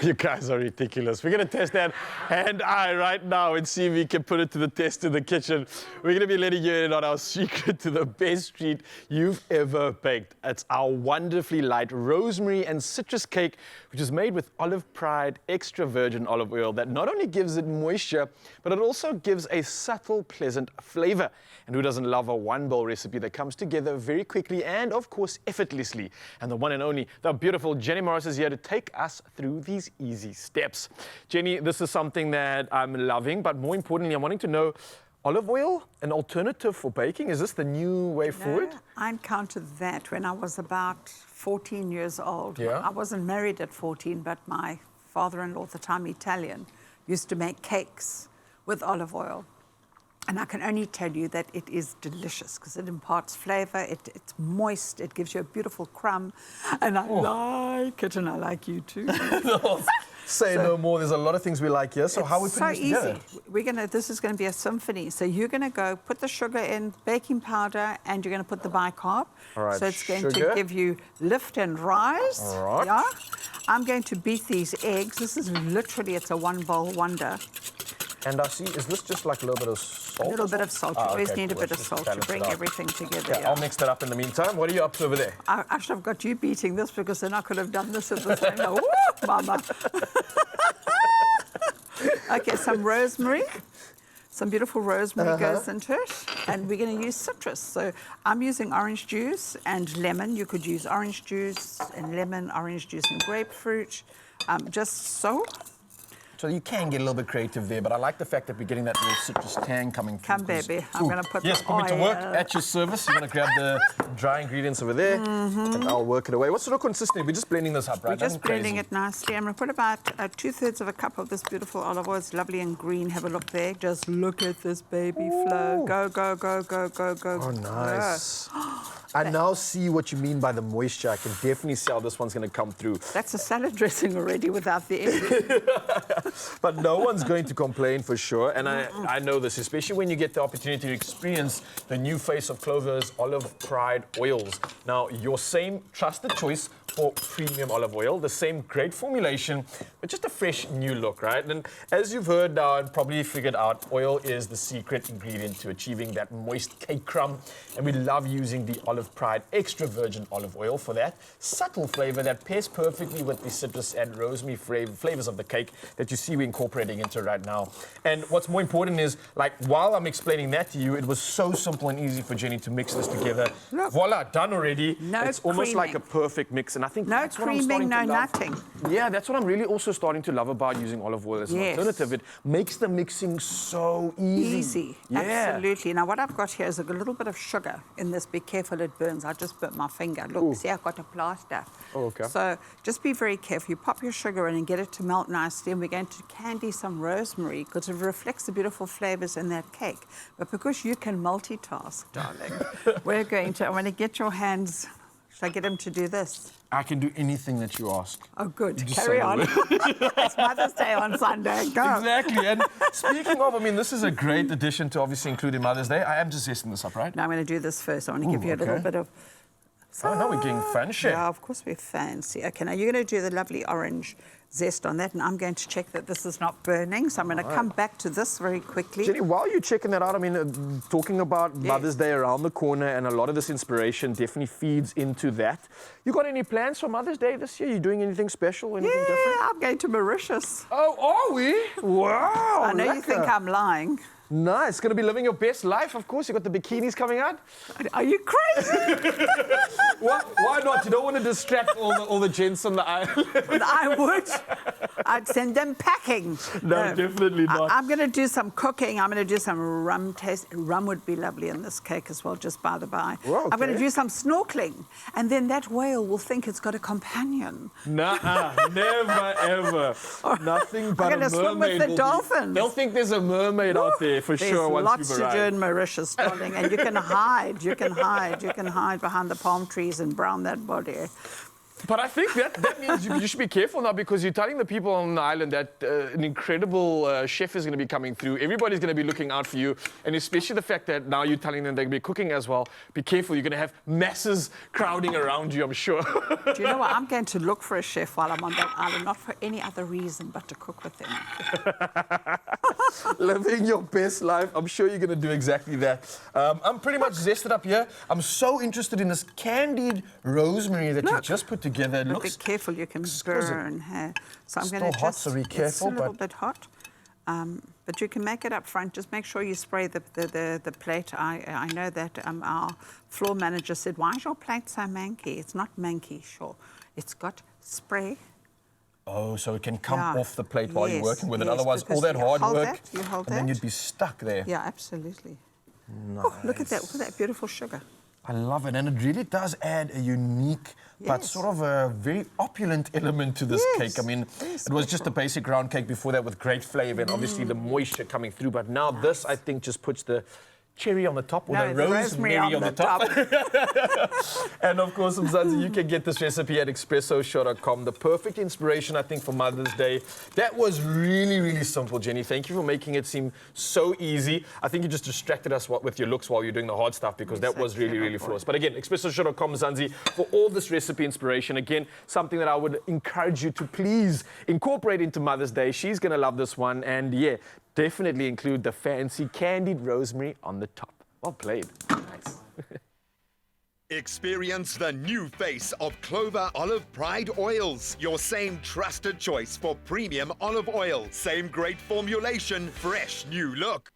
You guys are ridiculous. We're going to test that hand-eye right now and see if we can put it to the test in the kitchen. We're going to be letting you in on our secret to the best treat you've ever baked. It's our wonderfully light rosemary and citrus cake, which is made with Olive Pride extra virgin olive oil that not only gives it moisture, but it also gives a subtle, pleasant flavor. And who doesn't love a one-bowl recipe that comes together very quickly and, of course, effortlessly? And the one and only, the beautiful Jenny Morris is here to take us through these easy steps. Jenny, this is something that I'm loving, but more importantly, I'm wanting to know, olive oil, an alternative for baking? Is this the new way forward? I encountered that when I was about 14 years old. Yeah. I wasn't married at 14, but my father-in-law, at the time Italian, used to make cakes with olive oil. And I can only tell you that it is delicious because it imparts flavor, it's moist, it gives you a beautiful crumb, and I like it, and I like you too. Say no more. There's a lot of things we like here. So how are we putting this together? Easy. This is going to be a symphony. So you're going to go put the sugar in, baking powder, and you're going to put the bicarb. All right, so it's going to give you lift and rise. All right. Yeah. I'm going to beat these eggs. This is literally, it's a one-bowl wonder. And I see, is this just like a little bit of salt? A little bit of salt. You always okay, need a cool. bit of salt to bring everything together. Yeah, I'll mix that up in the meantime. What are you up to over there? I should have got you beating this because then I could have done this at the same time. Woo, mama. Okay, some rosemary. Some beautiful rosemary goes into it. And we're going to use citrus. So I'm using orange juice and lemon. You could use orange juice and lemon, orange juice and grapefruit. Just so. So you can get a little bit creative there, but I like the fact that we're getting that little citrus tang coming through. Come, baby. I'm going to put yes, put me to work at your service. You're going to grab the dry ingredients over there, and I'll work it away. What sort of consistency? We're just blending this up, right? We're just blending it nicely. I'm going to put about 2/3 of a cup of this beautiful olive oil. It's lovely and green. Have a look there. Just look at this baby flow. Go, go, go, go, go, go. Oh, nice. I now see what you mean by the moisture. I can definitely see how this one's going to come through. That's a salad dressing already without the egg. But no one's going to complain for sure. And I know this, especially when you get the opportunity to experience the new face of Clover's Olive Pride oils. Now, your same trusted choice for premium olive oil, the same great formulation, but just a fresh new look, right? And as you've heard now and probably figured out, oil is the secret ingredient to achieving that moist cake crumb. And we love using the Olive Pride extra virgin olive oil for that subtle flavor that pairs perfectly with the citrus and rosemary flavors of the cake that you see we're incorporating into right now. And what's more important is, like, while I'm explaining that to you, it was so simple and easy for Jenny to mix this together. Look. Voila, done already. No it's almost creaming. like a perfect mix. And I think No that's what I'm starting creaming, no to love. nothing. Yeah, that's what I'm really also starting to love about using olive oil as an alternative. It makes the mixing so easy. Easy, Yeah. absolutely. Now, what I've got here is a little bit of sugar in this. Be careful, it burns. I just burnt my finger. Look, see, I've got a plaster. Oh, okay. So just be very careful. You pop your sugar in and get it to melt nicely, and we're going to candy some rosemary because it reflects the beautiful flavors in that cake. But because you can multitask, darling, I want to get your hands. Should I get him to do this? I can do anything that you ask. Oh, good. Just Carry say on. It's Mother's Day on Sunday. Go. Exactly. And speaking of, I mean, this is a great addition to obviously including Mother's Day. I am just zesting this up, right? Now I'm going to do this first. I want to give you a little bit of... Oh, now we're getting fancy. Yeah, of course we're fancy. Okay, now you're going to do the lovely orange zest on that, and I'm going to check that this is not burning. So I'm going to come back to this very quickly. Jenny, while you're checking that out, I mean, talking about Mother's Day around the corner, and a lot of this inspiration definitely feeds into that. You got any plans for Mother's Day this year? You doing anything special, anything different? I'm going to Mauritius. Oh, are we? Wow, I know you think I'm lying. Nice. Going to be living your best life, of course. You got the bikinis coming out. Are you crazy? Why not? You don't want to distract all the gents on the island. But I would. I'd send them packing. No, definitely not. I'm going to do some cooking. I'm going to do some rum taste. Rum would be lovely in this cake as well, just by the by. Well, okay. I'm going to do some snorkeling. And then that whale will think it's got a companion. Nuh-uh, never, ever. Nothing but a mermaid. I'm going to swim with the dolphins. They'll think there's a mermaid out there for sure once There's you've lots to do arrived. in Mauritius, darling, and you can hide. You can hide behind the palm trees and brown that body. But I think that means you should be careful now, because you're telling the people on the island that an incredible chef is going to be coming through. Everybody's going to be looking out for you, and especially the fact that now you're telling them they're going to be cooking as well. Be careful, you're going to have masses crowding around you, I'm sure. Do you know what? I'm going to look for a chef while I'm on that island, not for any other reason but to cook with them. Living your best life. I'm sure you're going to do exactly that. I'm pretty much zested up here. I'm so interested in this candied rosemary that you just put together. It looks be careful, you can burn. Hey. So I'm Still going to hot, just, so be careful, it's a little but- bit hot. But you can make it up front. Just make sure you spray the plate. I know that our floor manager said, why is your plate so manky? It's not manky, sure. It's got spray. Oh, so it can come off the plate while you're working with it. Otherwise, all because that hard work, you hold and then you'd be stuck there. Yeah, absolutely. Nice. Oh, look at that beautiful sugar. I love it, and it really does add a unique, but sort of a very opulent element to this cake. I mean, it was just a basic round cake before that with great flavour and obviously the moisture coming through. But now this, I think, just puts the cherry on the top, or the rosemary on the top. And of course, Mzansi, you can get this recipe at expresso.com. The perfect inspiration, I think, for Mother's Day. That was really, really simple, Jenny. Thank you for making it seem so easy. I think you just distracted us with your looks while you're doing the hard stuff, because that was really, really flawless. But again, expresso.com, Mzansi, for all this recipe inspiration. Again, something that I would encourage you to please incorporate into Mother's Day. She's going to love this one. And yeah, definitely include the fancy candied rosemary on the top. Well played. Nice. Experience the new face of Clover Olive Pride Oils. Your same trusted choice for premium olive oil. Same great formulation, fresh new look.